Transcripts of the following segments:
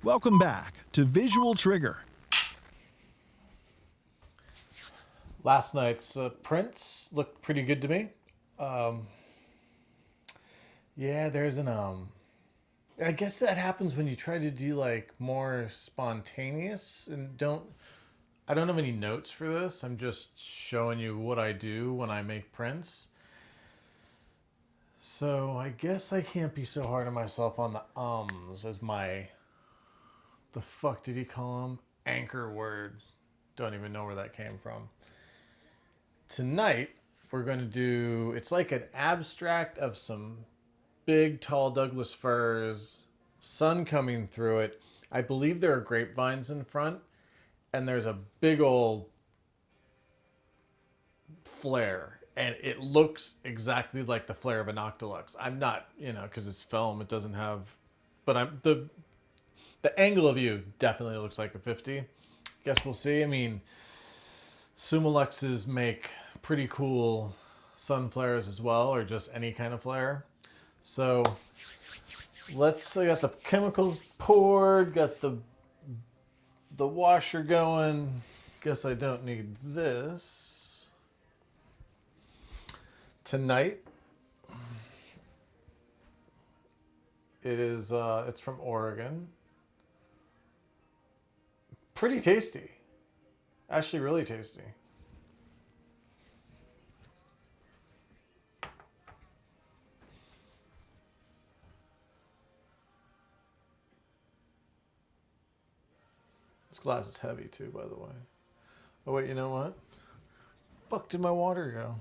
Welcome back to Visual Trigger. Last night's prints looked pretty good to me. Yeah, there's an I guess that happens when you try to do like more spontaneous and I don't have any notes for this. I'm just showing you what I do when I make prints. So I guess I can't be so hard on myself on the as the fuck did he call them? Anchor word. Don't even know where that came from. Tonight, we're going to do, it's like an abstract of some big, tall Douglas firs, sun coming through it. I believe there are grapevines in front, and there's a big old flare, and it looks exactly like the flare of a Noctilux. I'm not, because it's film, it doesn't have, but the angle of view definitely looks like a 50. Guess we'll see. I mean, Summoluxes make pretty cool sun flares as well, or just any kind of flare. So I got the chemicals poured, got the washer going. Guess I don't need this. Tonight, it's from Oregon. Pretty tasty. Actually, really tasty. This glass is heavy too, by the way. Oh wait, you know what? Fuck did my water go?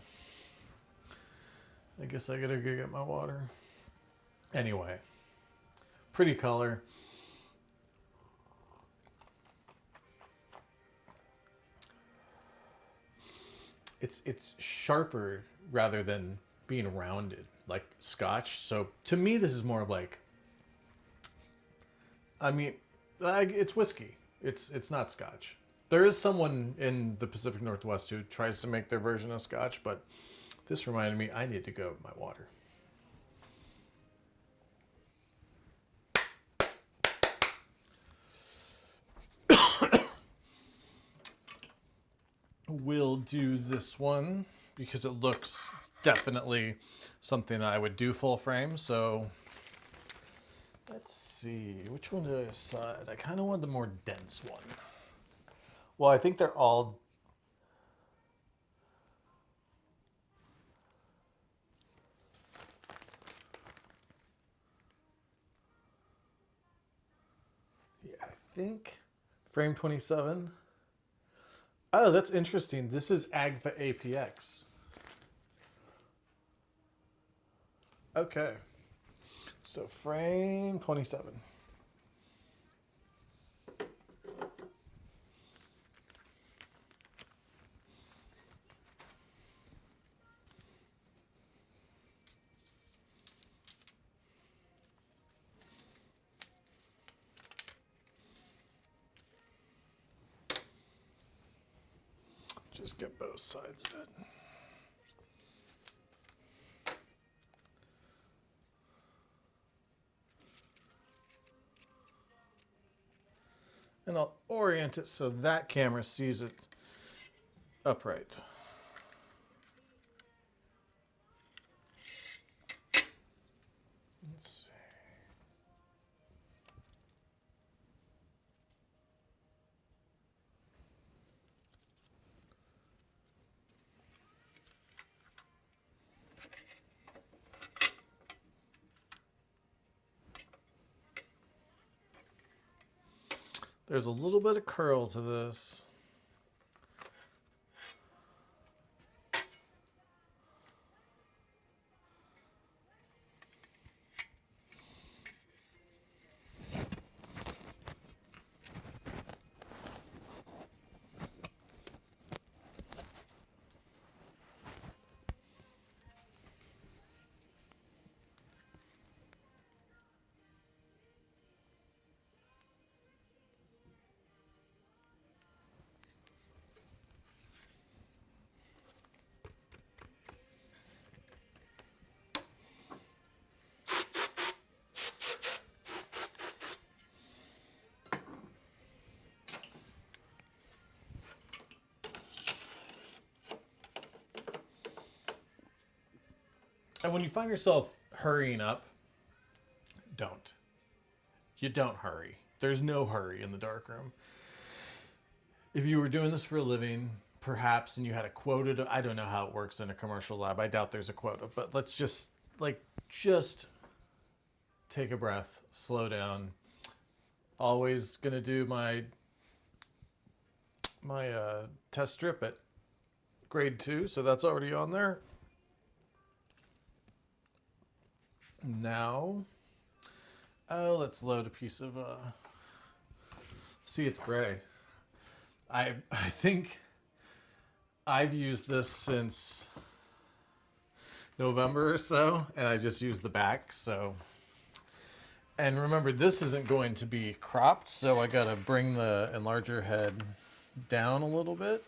I guess I gotta go get my water. Anyway, pretty color. It's sharper rather than being rounded like Scotch. So to me, this is more of like, it's whiskey. It's not Scotch. There is someone in the Pacific Northwest who tries to make their version of Scotch, but this reminded me I need to go with my water. We'll do this one because it looks definitely something that I would do full frame. So let's see, which one did I decide? I kind of want the more dense one. Well, I think they're all. Yeah, I think frame 27. Oh, that's interesting. This is Agfa APX. Okay. So frame 27. Just get both sides of it. And I'll orient it so that camera sees it upright. Let's see. There's a little bit of curl to this. And when you find yourself hurrying up, don't. You don't hurry. There's no hurry in the darkroom. If you were doing this for a living, perhaps, and you had a quota, I don't know how it works in a commercial lab. I doubt there's a quota, but let's just take a breath, slow down. Always gonna do my test strip at grade 2, so that's already on there. Now, let's load a piece of, see, it's gray. I think I've used this since November or so, and I just used the back, so. And remember, this isn't going to be cropped, so I gotta bring the enlarger head down a little bit.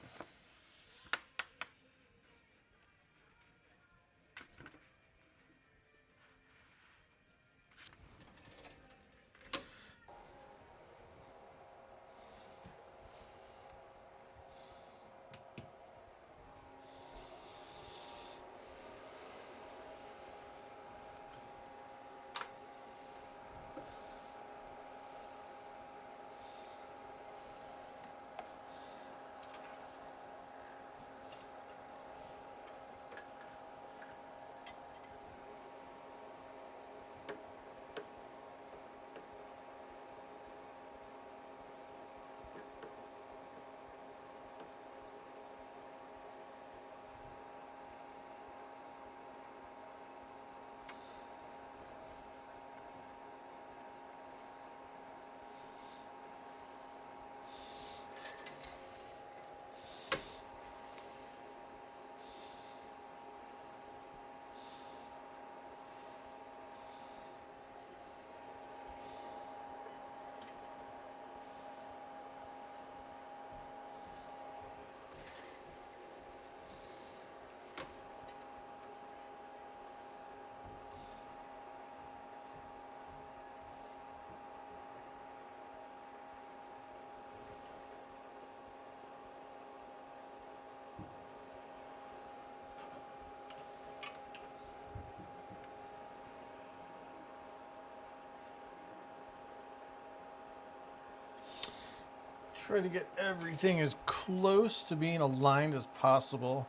Try to get everything as close to being aligned as possible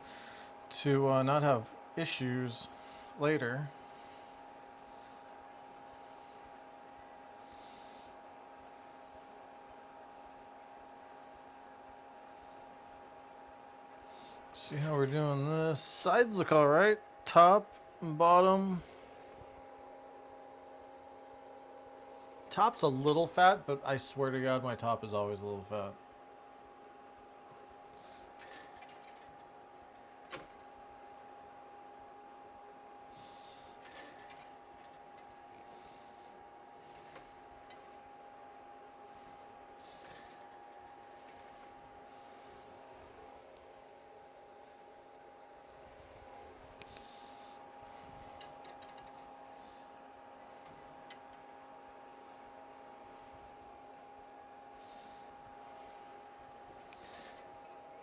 to not have issues later. See how we're doing this. Sides look all right. Top and bottom. Top's a little fat, but I swear to God, my top is always a little fat.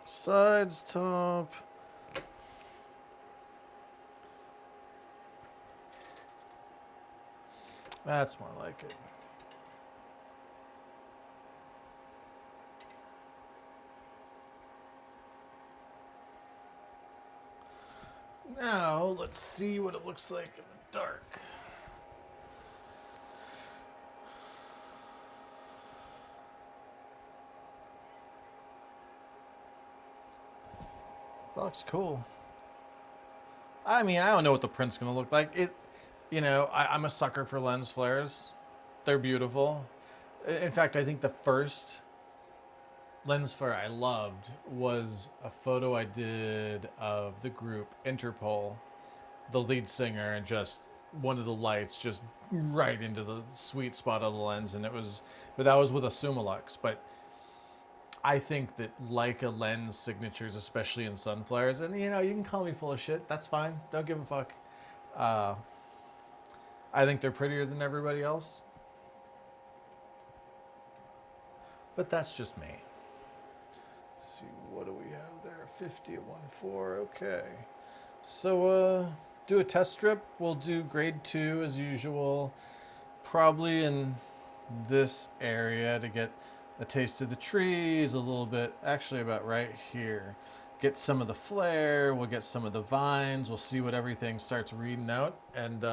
Sides, top. That's more like it. Now, let's see what it looks like in the dark. That looks cool. I mean, I don't know what the print's gonna look like. I'm a sucker for lens flares. They're beautiful. In fact, I think the first lens flare I loved was a photo I did of the group Interpol, the lead singer, and just one of the lights just right into the sweet spot of the lens, and that was with a Summilux. But I think that Leica lens signatures, especially in sun flares, and you can call me full of shit. That's fine. Don't give a fuck. I think they're prettier than everybody else. But that's just me. Let's see, what do we have there? 50 at 1.4. Okay. So, do a test strip. We'll do grade 2 as usual, probably in this area to get a taste of the trees a little bit, actually about right here. Get some of the flare, we'll get some of the vines, we'll see what everything starts reading out, and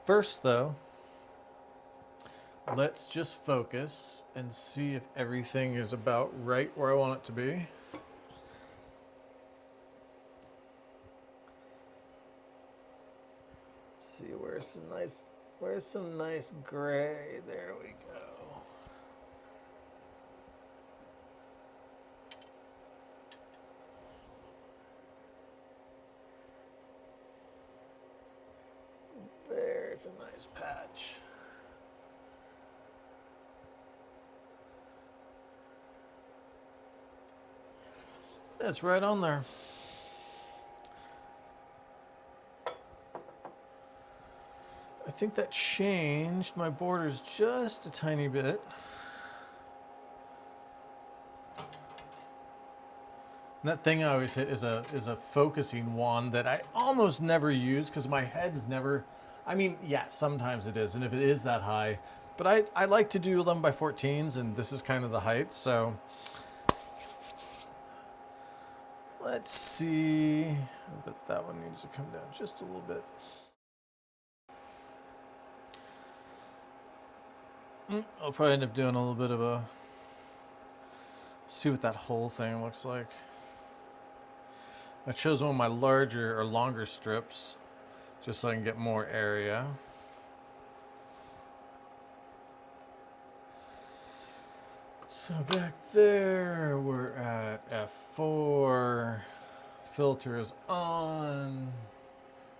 first though, let's just focus and see if everything is about right where I want it to be. See where's some nice gray. There we go. There's a nice patch. That's right on there. I think that changed my borders just a tiny bit. And that thing I always hit is a focusing wand that I almost never use because my head's never, I mean, yeah, sometimes it is, and if it is that high, but I like to do 11 by 14s, and this is kind of the height, so let's see. I bet that one needs to come down just a little bit. I'll probably end up doing a little bit of a, see what that whole thing looks like. I chose one of my larger or longer strips just so I can get more area. So back there, we're at F4. Filter is on.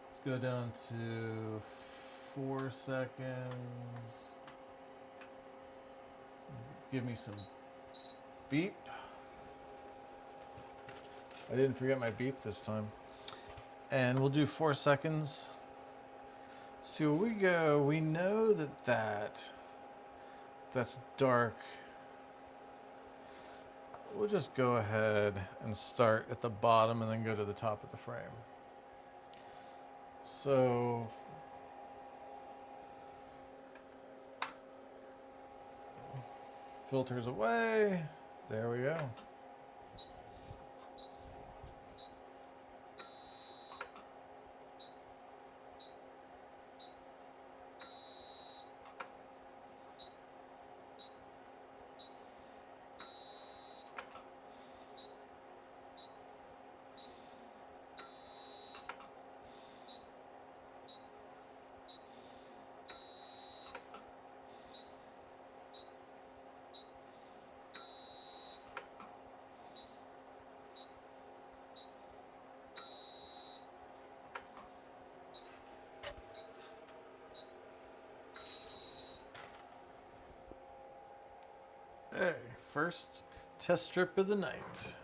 Let's go down to 4 seconds. Give me some beep. I didn't forget my beep this time. And we'll do 4 seconds. See where we go. We know that's dark. We'll just go ahead and start at the bottom and then go to the top of the frame. So filters away. There we go. Hey, first test strip of the night.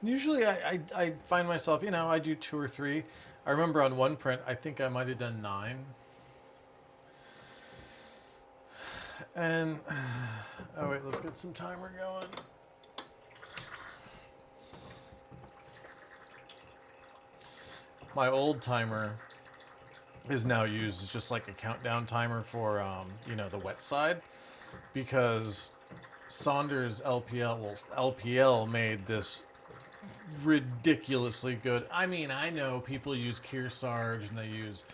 Usually I find myself, I do 2 or 3. I remember on one print, I think I might have done 9. And, oh wait, let's get some timer going. My old timer is now used as just like a countdown timer for, the wet side. Because Saunders LPL made this ridiculously good. I mean, I know people use Kearsarge and they use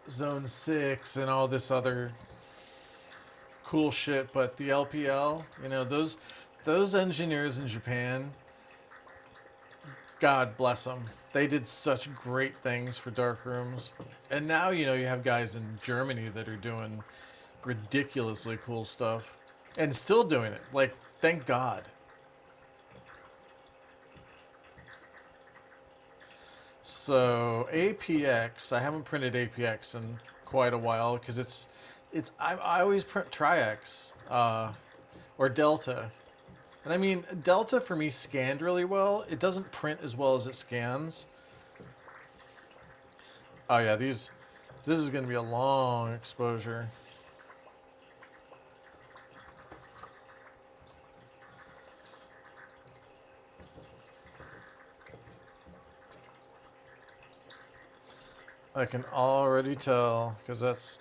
Zone 6 and all this other cool shit, but the LPL, those engineers in Japan, God bless them. They did such great things for darkrooms. And now, you have guys in Germany that are doing ridiculously cool stuff and still doing it. Like, thank God. So APX, I haven't printed APX in quite a while because I always print Tri-X or Delta. And I mean, Delta for me scanned really well. It doesn't print as well as it scans. Oh yeah, this is going to be a long exposure. I can already tell, because that's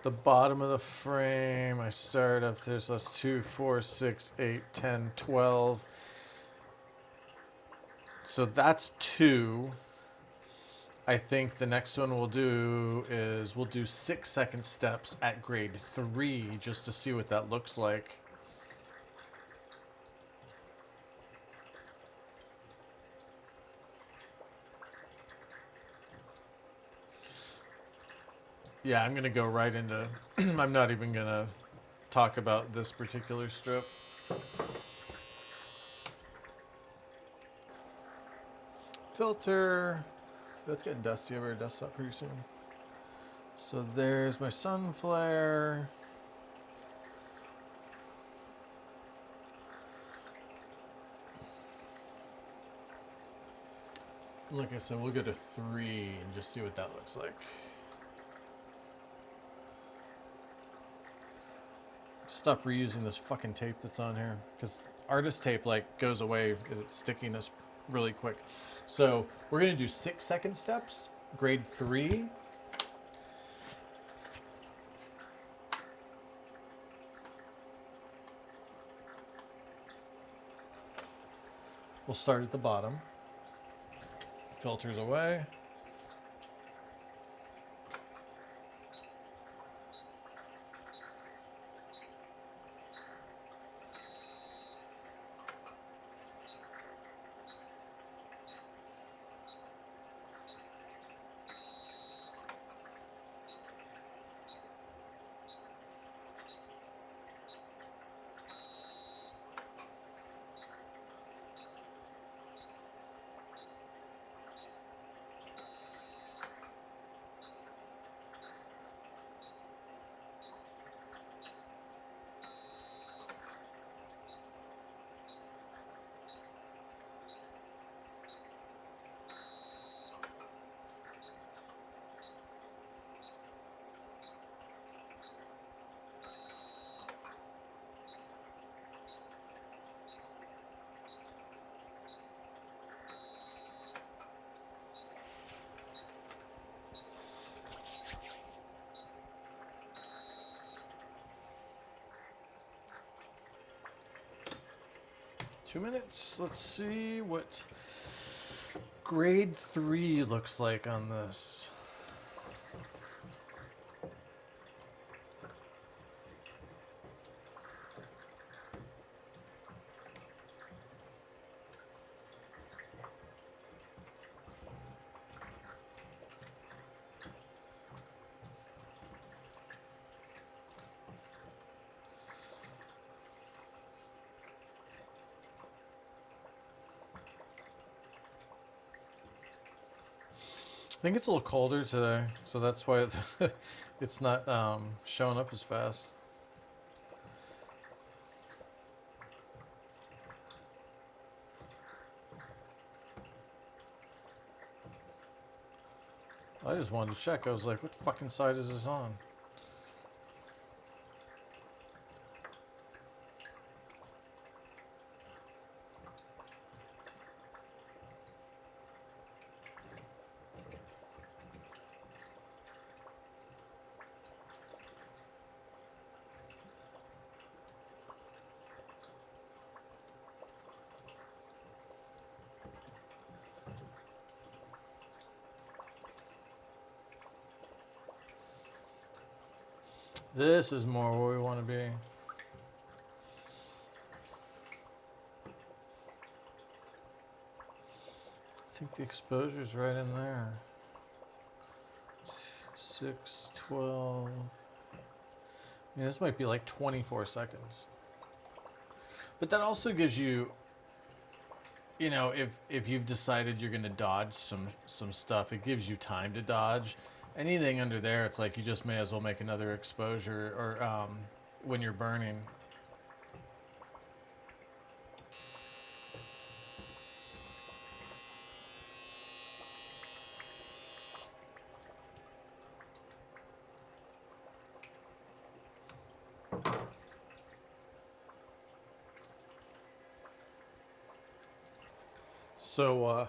the bottom of the frame. I start up there, so that's 2, 4, 6, 8, 10, 12. So that's 2. I think the next one we'll do is we'll do 6-second steps at grade 3 just to see what that looks like. Yeah, I'm going to go right into... I'm not even going to talk about this particular strip. Filter. That's getting dusty over our desktop pretty soon. So there's my sun flare. Like I said, we'll go to 3 and just see what that looks like. Stop reusing this fucking tape that's on here, because artist tape like goes away, its stickiness really quick. So we're gonna do 6-second steps, grade 3. We'll start at the bottom. Filters away. Two minutes. Let's see what grade 3 looks like on this. I think it's a little colder today, so that's why it's not showing up as fast. I just wanted to check. I was like, what fucking side is this on? This is more where we want to be. I think the exposure's right in there. 6, 12. I mean, this might be like 24 seconds. But that also gives you, you know, if you've decided you're going to dodge some stuff, it gives you time to dodge. Anything under there, it's like you just may as well make another exposure or when you're burning. So,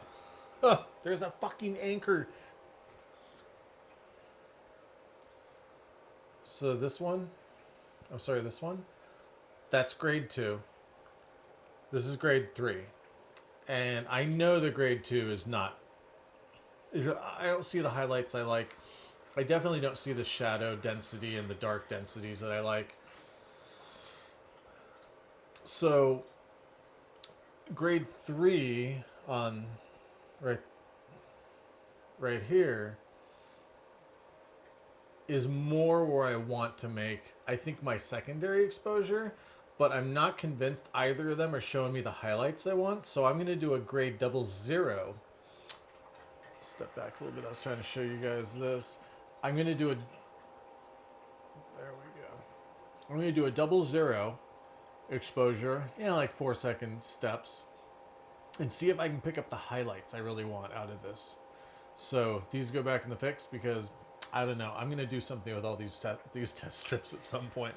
there's a fucking anchor. So this one, I'm sorry, this one, that's grade 2. This is grade 3. And I know the grade 2 is not, I don't see the highlights I like. I definitely don't see the shadow density and the dark densities that I like. So grade 3 on right here is more where I want to make, I think, my secondary exposure, but I'm not convinced either of them are showing me the highlights I want. So I'm going to do a grade 00. Step back a little bit. I was trying to show you guys this. I'm going to do a, there we go. I'm going to do a 00 exposure, like 4-second steps, and see if I can pick up the highlights I really want out of this. So these go back in the fix because I don't know. I'm going to do something with all these test strips at some point.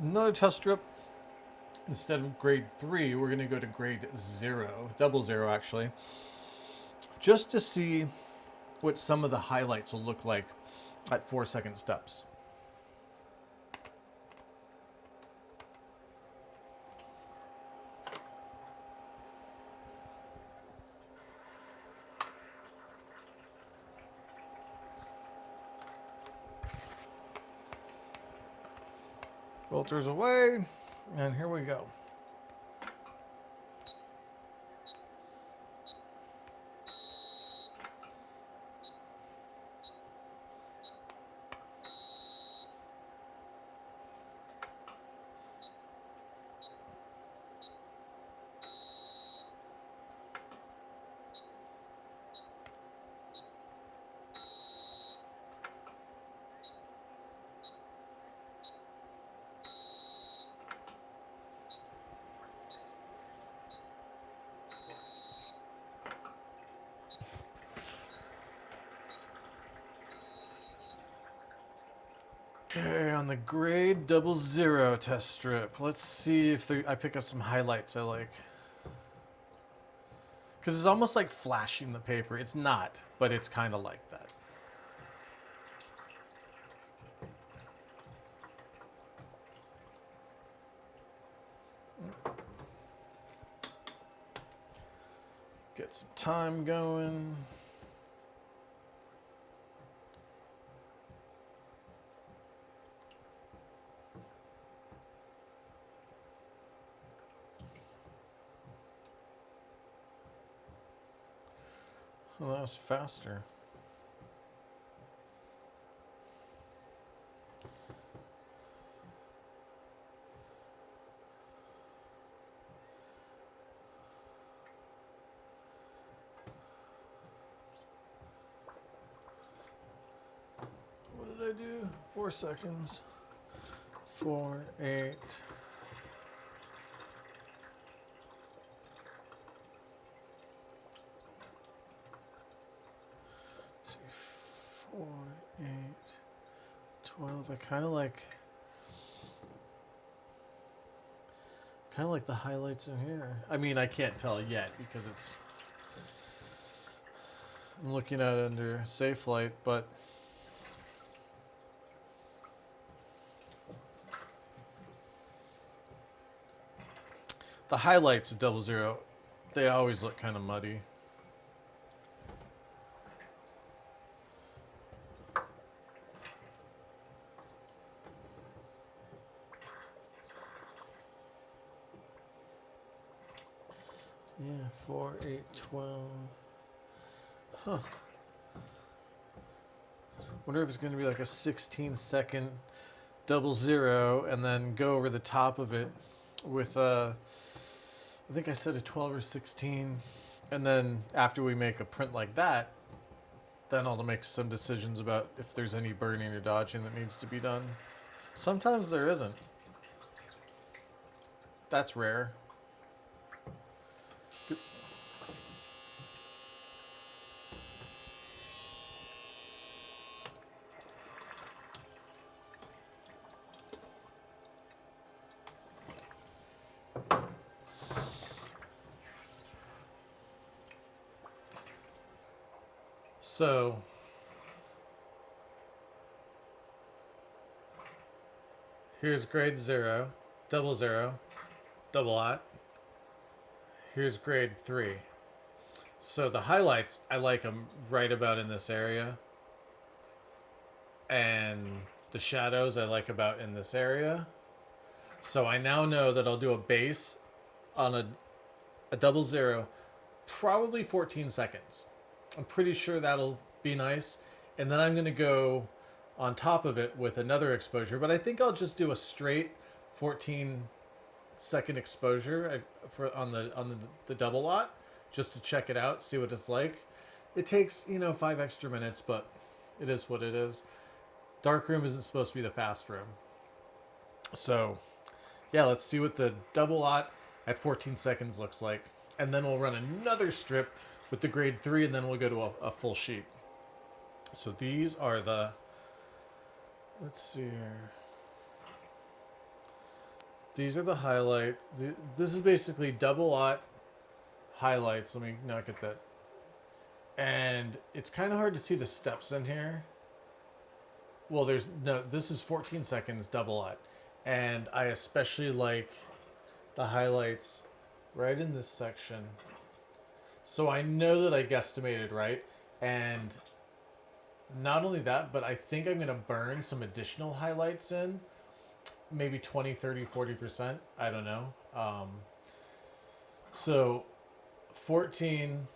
Another test strip. Instead of grade 3, we're going to go to grade 0, 00 actually, just to see what some of the highlights will look like at 4-second steps. Filters away, and here we go. Okay, on the grade 00 test strip, let's see if I pick up some highlights I like. Because it's almost like flashing the paper. It's not, but it's kind of like that. Get some time going. Well, that was faster. What did I do? 4 seconds. 4, 8. Let's see, 4, 8, 12. I kind of like the highlights in here. I mean, I can't tell yet because I'm looking at it under safe light, but the highlights at 00, they always look kind of muddy. Yeah, 4, 8, 12. Huh. Wonder if it's going to be like a 16-second 00 and then go over the top of it with I think I said a 12 or 16, and then after we make a print like that, then I'll make some decisions about if there's any burning or dodging that needs to be done. Sometimes there isn't. That's rare. So here's grade 0, double 0, double aught. Here's grade 3. So the highlights, I like them right about in this area. And the shadows I like about in this area. So I now know that I'll do a base on a double 0, probably 14 seconds. I'm pretty sure that'll be nice. And then I'm going to go on top of it with another exposure. But I think I'll just do a straight 14-second exposure on the double lot, just to check it out, see what it's like. It takes 5 extra minutes, but it is what it is. Darkroom isn't supposed to be the fast room. So yeah, let's see what the double aught at 14 seconds looks like. And then we'll run another strip with the grade 3, and then we'll go to a full sheet. So these are the, let's see here. These are the highlight. This is basically double aught highlights. Let me not get that. And it's kind of hard to see the steps in here. Well, this is 14 seconds double aught. And I especially like the highlights right in this section. So I know that I guesstimated right. And not only that, but I think I'm going to burn some additional highlights in. Maybe 20, 30, 40%. I don't know. So 14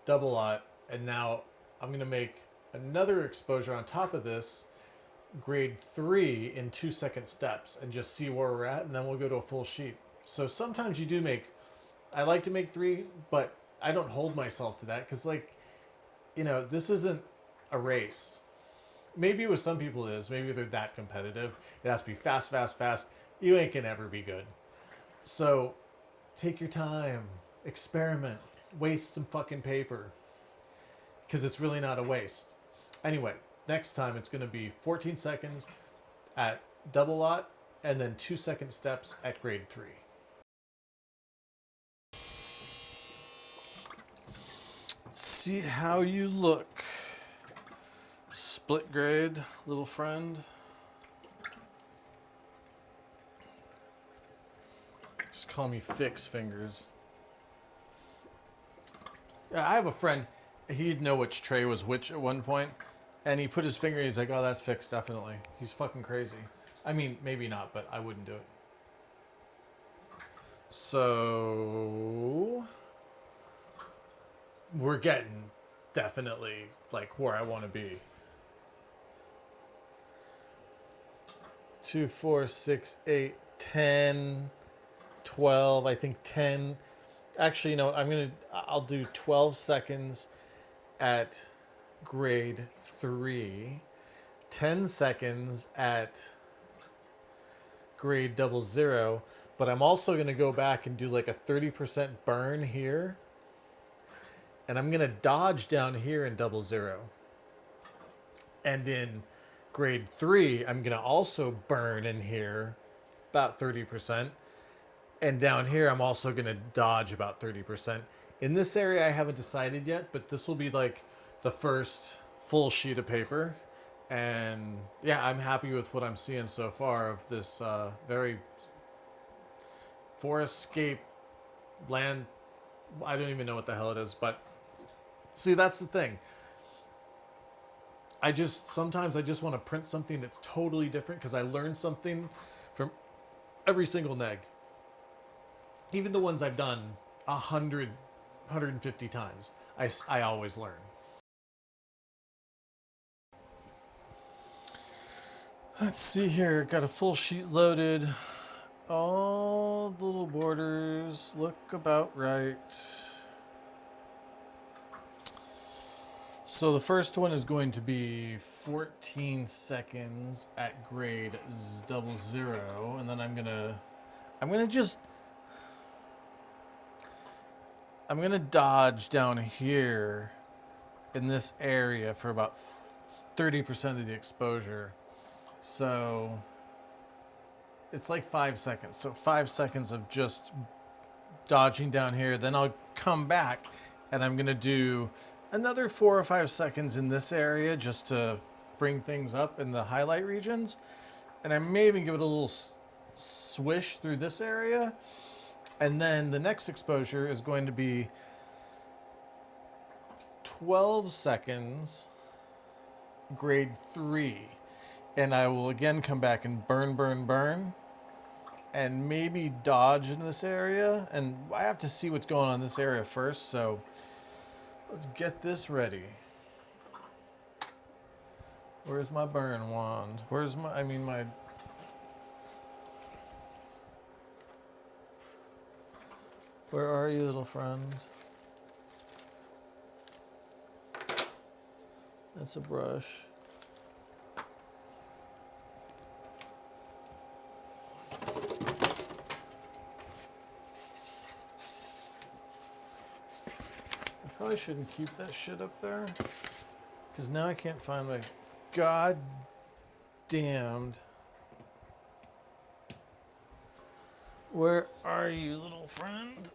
double aught. And now I'm going to make another exposure on top of this, grade 3 in 2-second steps, and just see where we're at, and then we'll go to a full sheet. So sometimes you do I like to make 3, but I don't hold myself to that, because this isn't a race. Maybe with some people it is. Maybe they're that competitive. It has to be fast, fast, fast. You ain't gonna ever be good. So take your time, experiment, waste some fucking paper, because it's really not a waste. Anyway, next time it's going to be 14 seconds at double aught, and then 2-second steps at grade 3. Let's see how you look. Split grade, little friend. Just call me Fix Fingers. Yeah, I have a friend, he'd know which tray was which at one point, and he put his finger, he's like, oh, that's fixed, definitely. He's fucking crazy. I mean, maybe not, but I wouldn't do it. So we're getting definitely like where I want to be. 2, 4, 6, 8, 10, 12, I think 10. Actually, I'll do 12 seconds at grade 3, 10 seconds at grade 00, but I'm also going to go back and do like a 30% burn here, and I'm going to dodge down here in 00. And in grade 3, I'm going to also burn in here about 30. And down here, I'm also going to dodge about 30%. In this area, I haven't decided yet, but this will be like the first full sheet of paper. And yeah, I'm happy with what I'm seeing so far of this very forestscape land. I don't even know what the hell it is, but see, that's the thing. Sometimes I just want to print something that's totally different, because I learned something from every single neg. Even the ones I've done 100, 150 times, I always learn. Let's see here. Got a full sheet loaded. All the little borders look about right. So the first one is going to be 14 seconds at grade 00, and then I'm gonna dodge down here in this area for about 30% of the exposure. So it's like 5 seconds. So 5 seconds of just dodging down here. Then I'll come back and I'm gonna do another 4 or 5 seconds in this area just to bring things up in the highlight regions. And I may even give it a little swish through this area. And then the next exposure is going to be 12 seconds, grade 3. And I will again come back and burn, and maybe dodge in this area. And I have to see what's going on in this area first, so let's get this ready. Where's my burn wand? Where's my, where are you, little friend? That's a brush. I probably shouldn't keep that shit up there, because now I can't find my goddamned. Where are you, little friend?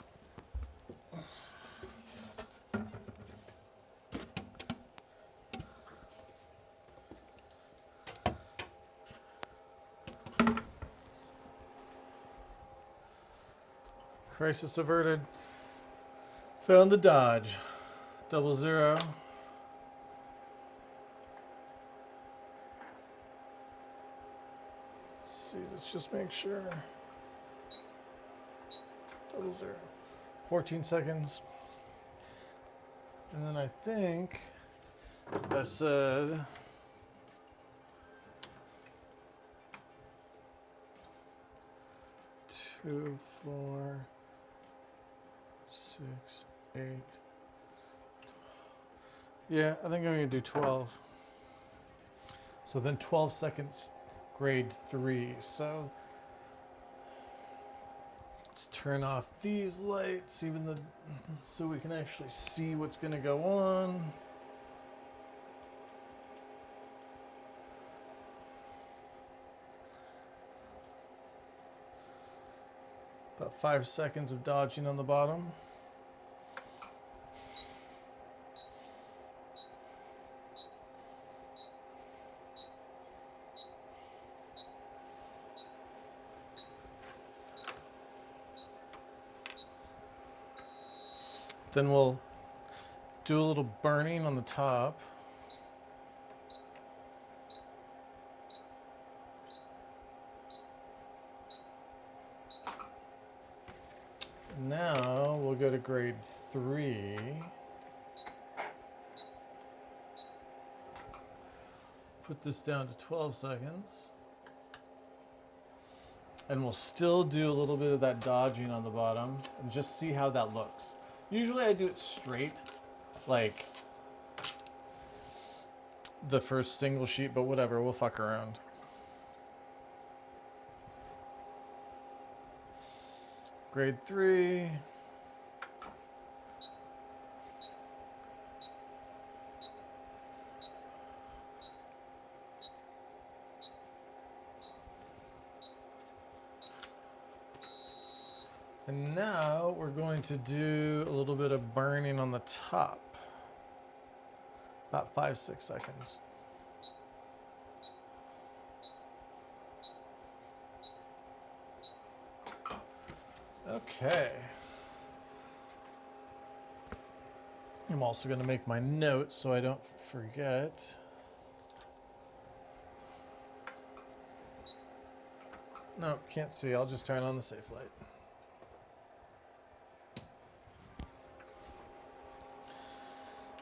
Crisis averted. Found the dodge. 00. Let's see, let's just make sure. 00. 14 seconds. And then I think I said 2, 4, 6, 8. Yeah, I think I'm going to do 12. So then 12 seconds, grade 3. So let's turn off these lights, so we can actually see what's going to go on. About 5 seconds of dodging on the bottom. Then we'll do a little burning on the top. Now we'll go to grade 3. Put this down to 12 seconds. And we'll still do a little bit of that dodging on the bottom and just see how that looks. Usually I do it straight, like the first single sheet, but whatever, we'll fuck around. Grade 3. And now we're going to do a little bit of burning on the top. About 5-6 seconds. Okay. I'm also going to make my notes so I don't forget. No, can't see. I'll just turn on the safe light.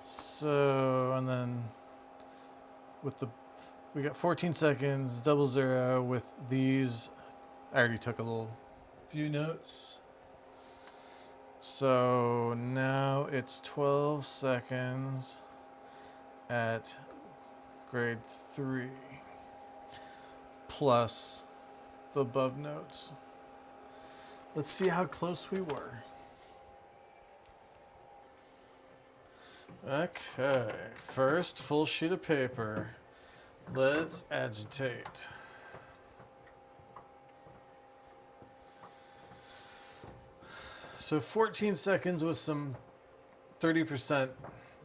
So, and then with we got 14 seconds, 00 with these. I already took a few notes. So now it's 12 seconds at grade 3 plus the above notes. Let's see how close we were. Okay, first full sheet of paper. Let's agitate. So 14 seconds with some 30%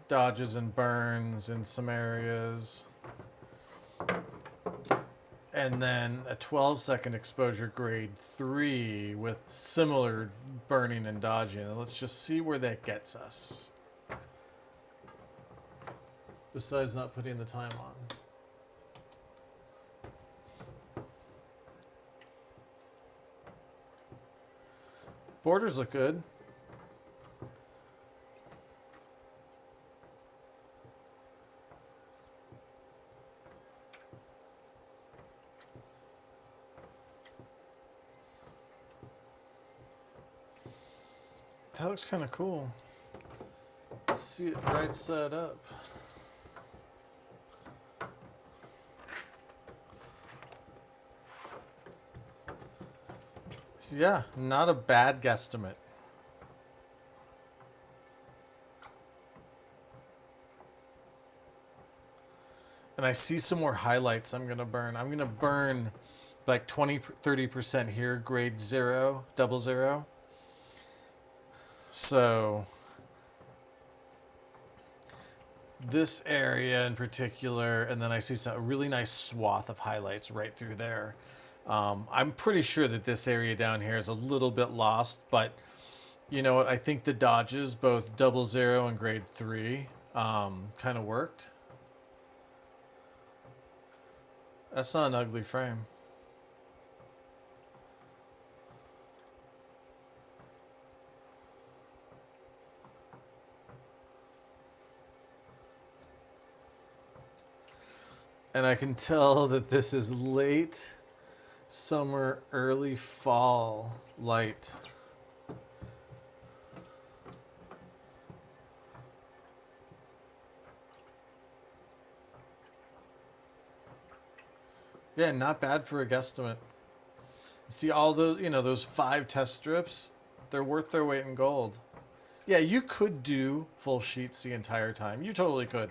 dodges and burns in some areas. And then a 12-second exposure grade 3 with similar burning and dodging. And let's just see where that gets us. Besides not putting the time on. Borders look good. That looks kind of cool. Let's see it right side up. Yeah, not a bad guesstimate. And I see some more highlights I'm going to burn. I'm going to burn like 20-30% here, grade 0, 00. So this area in particular, and then I see a really nice swath of highlights right through there. I'm pretty sure that this area down here is a little bit lost, but you know what? I think the dodges, both 00 and grade 3, kind of worked. That's not an ugly frame. And I can tell that this is late summer, early fall light. Yeah, not bad for a guesstimate. See all those, those 5 test strips, they're worth their weight in gold. Yeah, you could do full sheets the entire time. You totally could.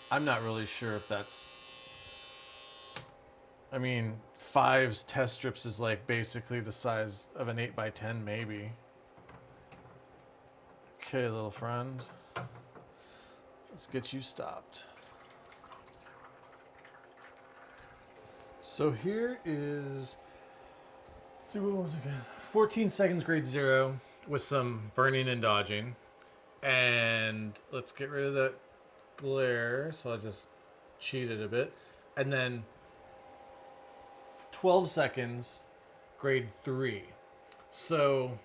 I'm not really sure if that's... I mean, 5's test strips is like basically the size of an 8x10 maybe. Okay, little friend. Let's get you stopped. So here is... Let's see, what was it again? 14 seconds grade 0 with some burning and dodging. And let's get rid of that glare, so I'll just cheat it a bit, and then 12 seconds grade 3. So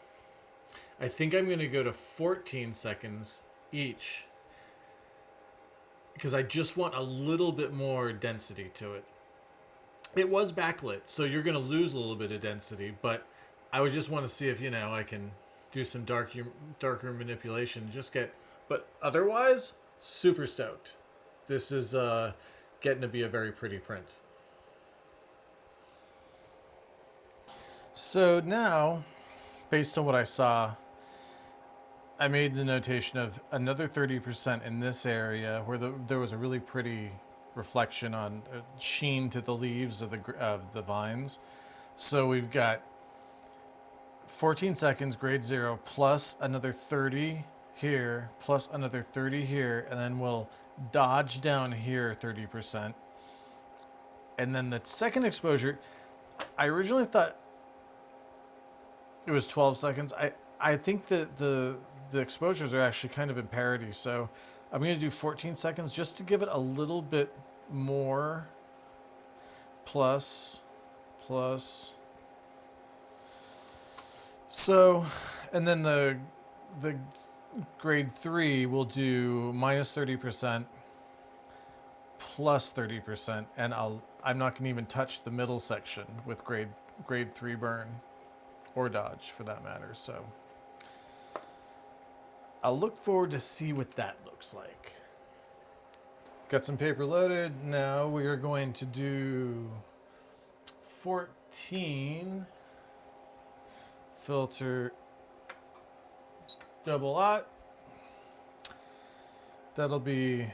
I think I'm going to go to 14 seconds each because I just want a little bit more density to it. It was backlit, so you're going to lose a little bit of density, but I would just want to see if I can do some darker manipulation, but otherwise super stoked. This is getting to be a very pretty print. So now, based on what I saw, I made the notation of another 30% in this area where there was a really pretty reflection on sheen to the leaves of the vines. So we've got 14 seconds grade 0 plus another 30 here, plus another 30 here, and then we'll dodge down here 30%. And then the second exposure, I originally thought it was 12 seconds. I think that the exposures are actually kind of in parity, so I'm going to do 14 seconds just to give it a little bit more. Plus. So, and then the grade 3 will do minus 30% plus 30%, and I'm not going to even touch the middle section with grade 3 burn or dodge for that matter. So I'll look forward to see what that looks like. Got some paper loaded. Now we are going to do 14 filter double aught. That'll be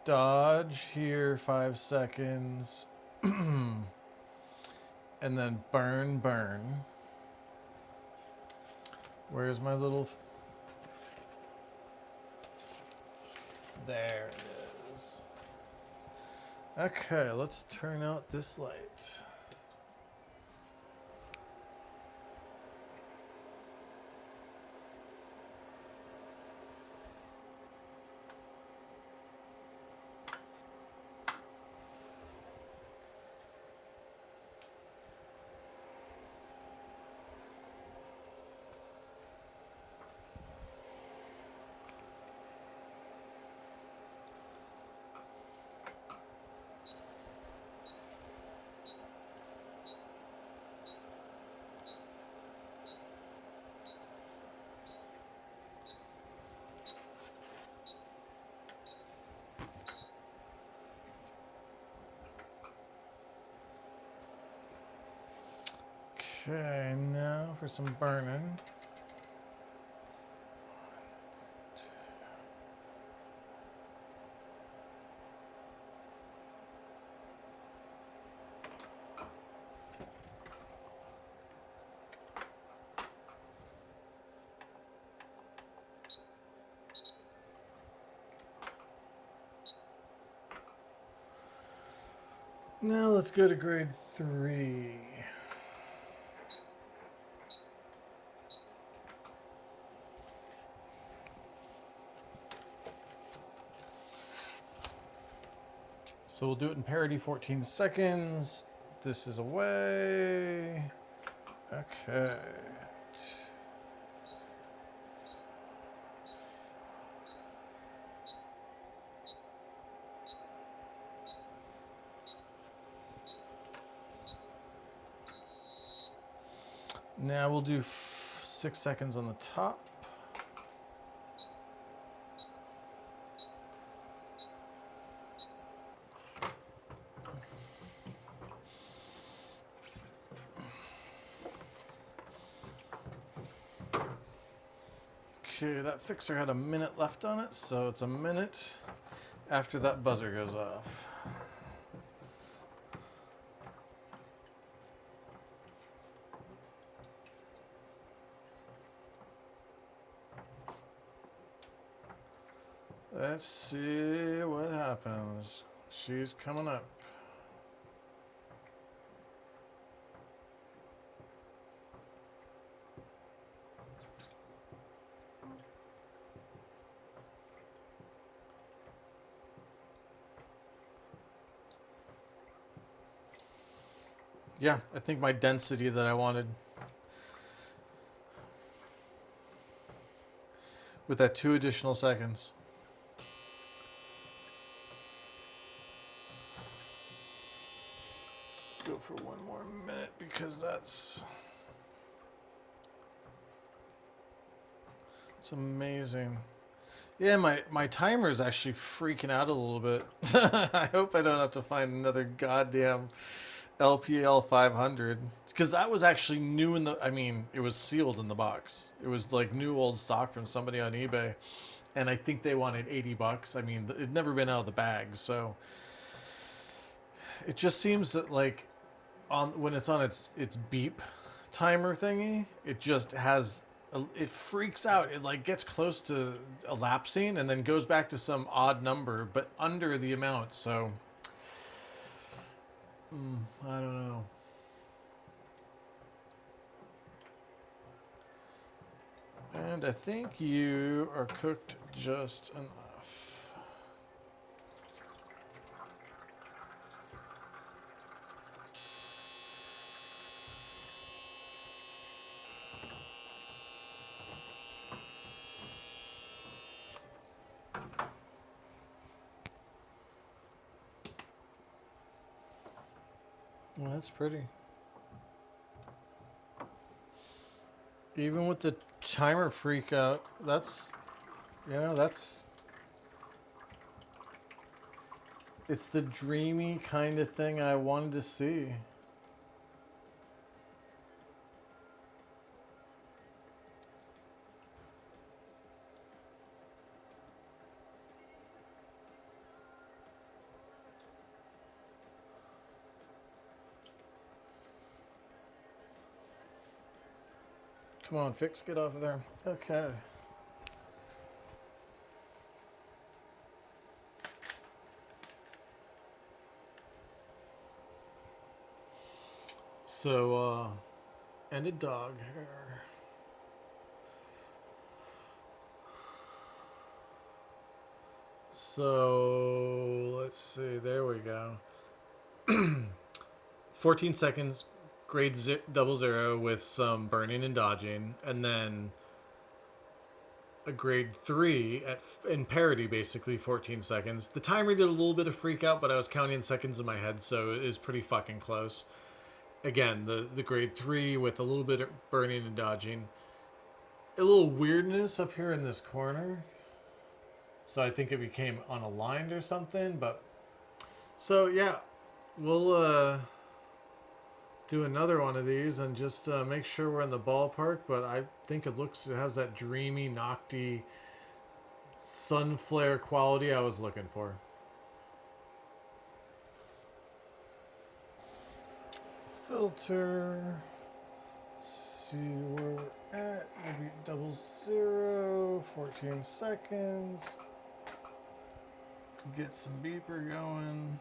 dodge here 5 seconds and then burn. Where's my little there it is. Okay, let's turn out this light. Okay, now for some burning. Now let's go to grade 3. So we'll do it in parity, 14 seconds. This is away. Okay. Now we'll do 6 seconds on the top. Okay, that fixer had a minute left on it, so it's a minute after that buzzer goes off. Let's see what happens. She's coming up. Yeah, I think my density that I wanted with that 2 additional seconds. Go for 1 more minute because it's amazing. Yeah, my timer is actually freaking out a little bit. I hope I don't have to find another goddamn LPL 500 because that was actually new in the. I mean, it was sealed in the box. It was like new old stock from somebody on eBay, and I think they wanted $80. I mean, it'd never been out of the bag, so it just seems that like when it's on its beep timer thingy, it just has. It freaks out. It like gets close to elapsing and then goes back to some odd number, but under the amount. So I don't know. And I think you are cooked just enough. Well, that's pretty. Even with the timer freak out, that's You know, it's the dreamy kind of thing I wanted to see. Come on, Fix, get off of there. Okay. So, and a dog hair. So, let's see, there we go. 14 seconds, grade 00 with some burning and dodging, and then a grade 3 in parity, basically 14 seconds. The timer did a little bit of freak out, but I was counting seconds in my head, so it is pretty fucking close. Again, the grade 3 with a little bit of burning and dodging. A little weirdness up here in this corner. So I think it became unaligned or something, but... So, yeah, we'll do another one of these and just make sure we're in the ballpark, but I think it has that dreamy, Nocti, sun flare quality I was looking for. Filter, see where we're at, maybe 00, 14 seconds, get some beeper going.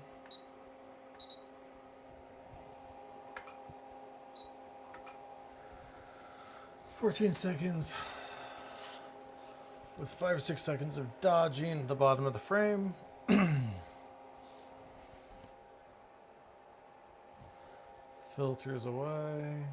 "14 seconds with 5 or 6 seconds of dodging at the bottom of the frame." Filters away.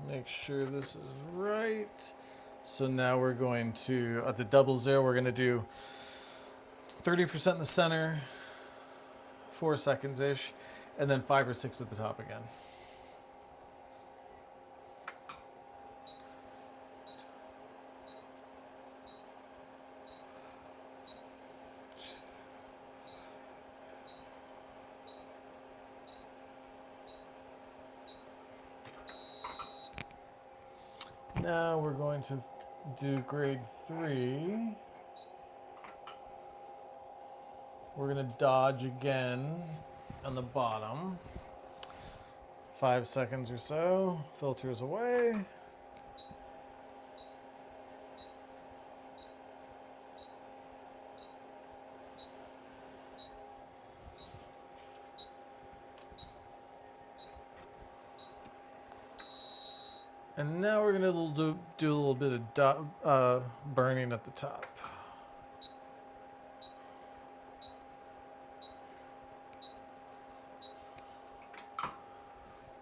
Make sure this is right. So now we're going to, at the 00, we're going to do 30% in the center, 4 seconds-ish, and then 5 or 6 at the top again. Now we're going to do grade 3. We're going to dodge again on the bottom. 5 seconds or so. Filters away. And now we're going to do a little bit of burning at the top.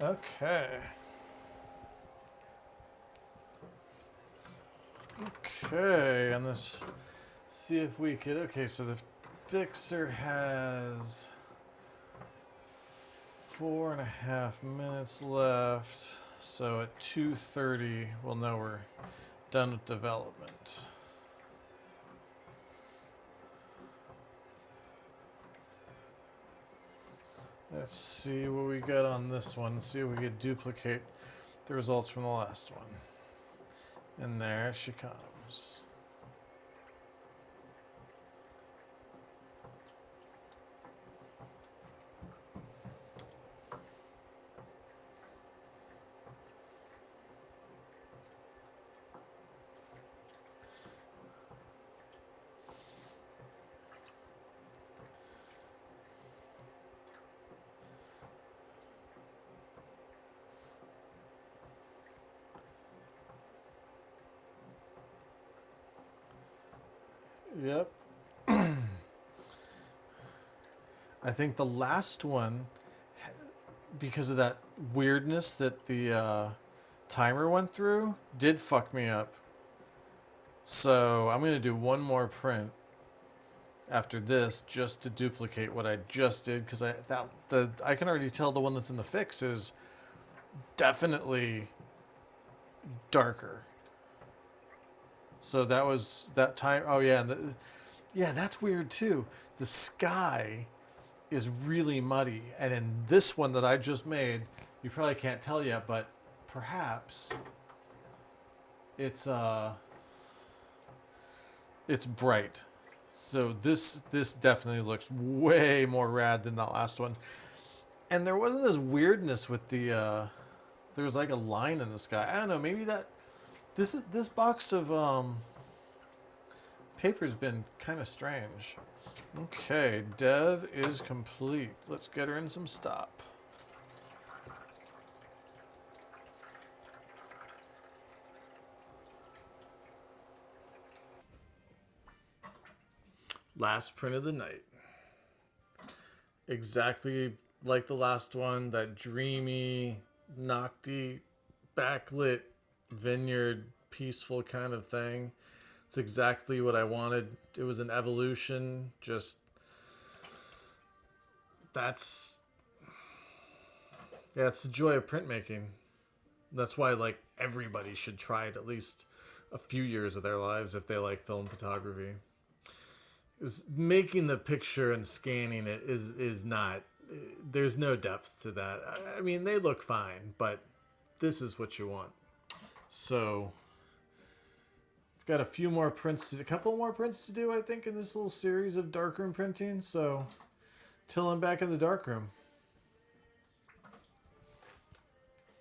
Okay. Okay, and let's see if we could... Okay, so the fixer has 4.5 minutes left. So at 2:30, we'll know we're done with development. Let's see what we got on this one. See if we could duplicate the results from the last one. And there she comes. Yep. I think the last one, because of that weirdness that the timer went through did fuck me up. So I'm going to do one more print after this just to duplicate what I just did, because I can already tell the one that's in the fix is definitely darker. So that was that time. Oh yeah, yeah, that's weird too. The sky is really muddy, and in this one that I just made, you probably can't tell yet, but perhaps it's bright. So this definitely looks way more rad than that last one. And there wasn't this weirdness with the there was like a line in the sky. I don't know, maybe that this box of paper's been kind of strange. Okay, dev is complete. Let's get her in some stop. Last print of the night. Exactly like the last one, that dreamy, Nocti, backlit, vineyard, peaceful kind of thing. It's exactly what I wanted. It was an evolution. Just that's it's the joy of printmaking. That's why like everybody should try it at least a few years of their lives if they like film photography. Is making the picture and scanning it is not, there's no depth to that. I mean, they look fine, but this is what you want. So I've got a couple more prints to do, I think, in this little series of darkroom printing. So till I'm back in the darkroom.